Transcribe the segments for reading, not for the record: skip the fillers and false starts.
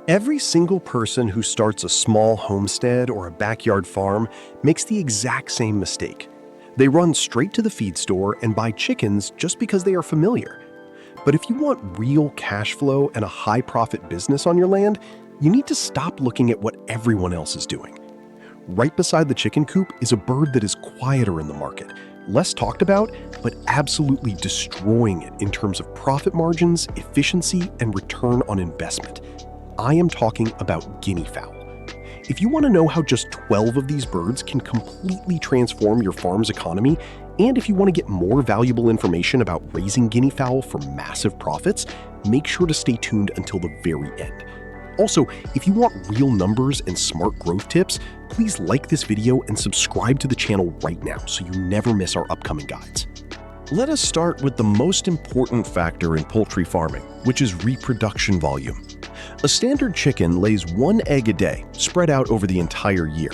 Every single person who starts a small homestead or a backyard farm makes the exact same mistake. They run straight to the feed store and buy chickens just because they are familiar. But if you want real cash flow and a high-profit business on your land, you need to stop looking at what everyone else is doing. Right beside the chicken coop is a bird that is quieter in the market, less talked about, but absolutely destroying it in terms of profit margins, efficiency, and return on investment. I am talking about guinea fowl. If you want to know how just 12 of these birds can completely transform your farm's economy, and if you want to get more valuable information about raising guinea fowl for massive profits, make sure to stay tuned until the very end. Also, if you want real numbers and smart growth tips, please like this video and subscribe to the channel right now so you never miss our upcoming guides. Let us start with the most important factor in poultry farming, which is reproduction volume. A standard chicken lays 1 egg a day, spread out over the entire year.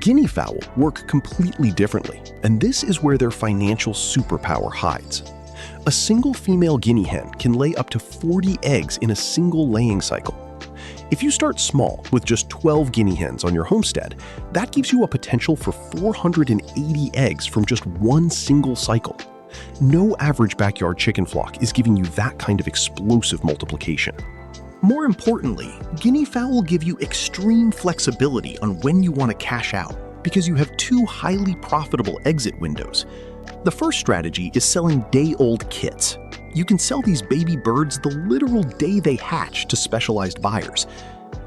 Guinea fowl work completely differently, and this is where their financial superpower hides. A single female guinea hen can lay up to 40 eggs in a single laying cycle. If you start small with just 12 guinea hens on your homestead, that gives you a potential for 480 eggs from just one single cycle. No average backyard chicken flock is giving you that kind of explosive multiplication. More importantly, guinea fowl will give you extreme flexibility on when you want to cash out because you have 2 highly profitable exit windows. The first strategy is selling day-old kits. You can sell these baby birds the literal day they hatch to specialized buyers.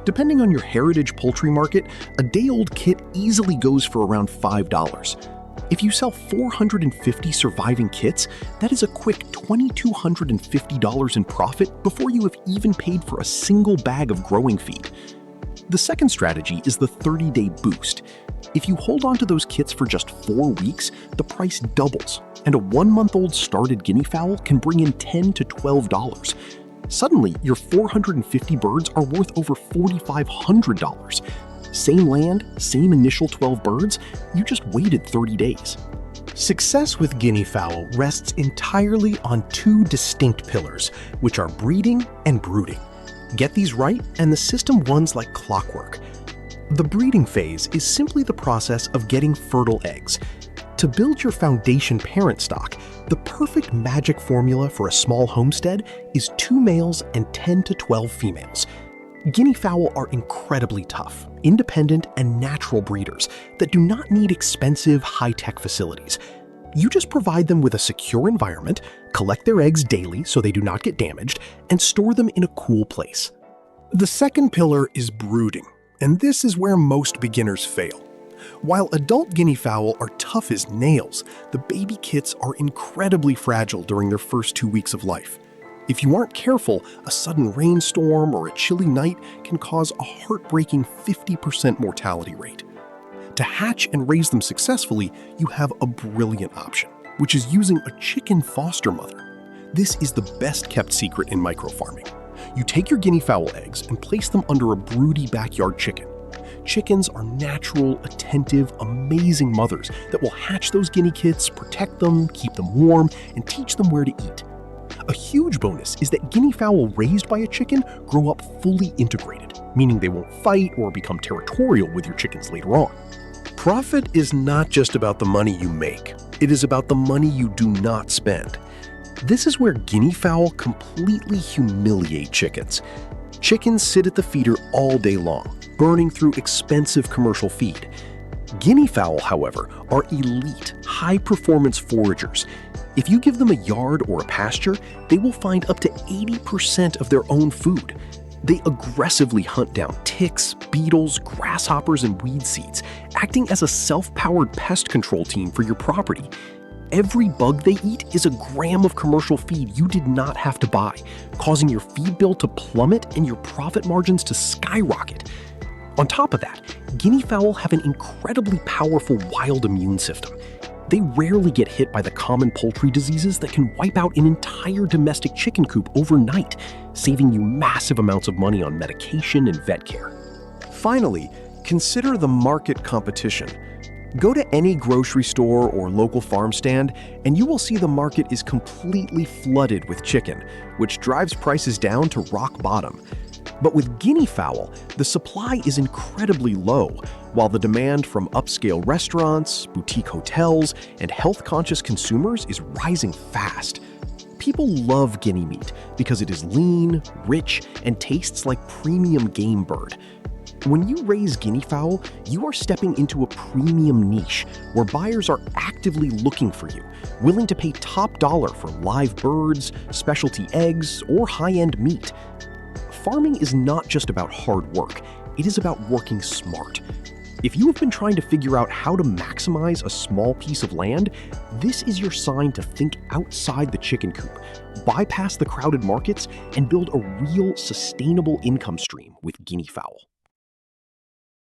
Depending on your heritage poultry market, a day-old kit easily goes for around $5. If you sell 450 surviving kits, that is a quick $2,250 in profit before you have even paid for a single bag of growing feed. The second strategy is the 30-day boost. If you hold on to those kits for just 4 weeks, the price doubles, and a 1-month-old started guinea fowl can bring in $10 to $12. Suddenly, your 450 birds are worth over $4,500. Same land, same initial 12 birds, you just waited 30 days. Success with guinea fowl rests entirely on 2 distinct pillars, which are breeding and brooding. Get these right, and the system runs like clockwork. The breeding phase is simply the process of getting fertile eggs. To build your foundation parent stock, the perfect magic formula for a small homestead is 2 males and 10 to 12 females. Guinea fowl are incredibly tough, independent, and natural breeders that do not need expensive, high-tech facilities. You just provide them with a secure environment, collect their eggs daily so they do not get damaged, and store them in a cool place. The second pillar is brooding, and this is where most beginners fail. While adult guinea fowl are tough as nails, the baby kits are incredibly fragile during their first 2 weeks of life. If you aren't careful, a sudden rainstorm or a chilly night can cause a heartbreaking 50% mortality rate. To hatch and raise them successfully, you have a brilliant option, which is using a chicken foster mother. This is the best kept secret in microfarming. You take your guinea fowl eggs and place them under a broody backyard chicken. Chickens are natural, attentive, amazing mothers that will hatch those guinea kits, protect them, keep them warm, and teach them where to eat. A huge bonus is that guinea fowl raised by a chicken grow up fully integrated, meaning they won't fight or become territorial with your chickens later on. Profit is not just about the money you make, it is about the money you do not spend. This is where guinea fowl completely humiliate chickens. Chickens sit at the feeder all day long, burning through expensive commercial feed. Guinea fowl, however, are elite, high-performance foragers. If you give them a yard or a pasture, they will find up to 80% of their own food. They aggressively hunt down ticks, beetles, grasshoppers, and weed seeds, acting as a self-powered pest control team for your property. Every bug they eat is a gram of commercial feed you did not have to buy, causing your feed bill to plummet and your profit margins to skyrocket. On top of that, guinea fowl have an incredibly powerful wild immune system. They rarely get hit by the common poultry diseases that can wipe out an entire domestic chicken coop overnight, saving you massive amounts of money on medication and vet care. Finally, consider the market competition. Go to any grocery store or local farm stand, and you will see the market is completely flooded with chicken, which drives prices down to rock bottom. But with guinea fowl, the supply is incredibly low, while the demand from upscale restaurants, boutique hotels, and health-conscious consumers is rising fast. People love guinea meat because it is lean, rich, and tastes like premium game bird. When you raise guinea fowl, you are stepping into a premium niche where buyers are actively looking for you, willing to pay top dollar for live birds, specialty eggs, or high-end meat. Farming is not just about hard work, it is about working smart. If you have been trying to figure out how to maximize a small piece of land, this is your sign to think outside the chicken coop, bypass the crowded markets, and build a real sustainable income stream with guinea fowl.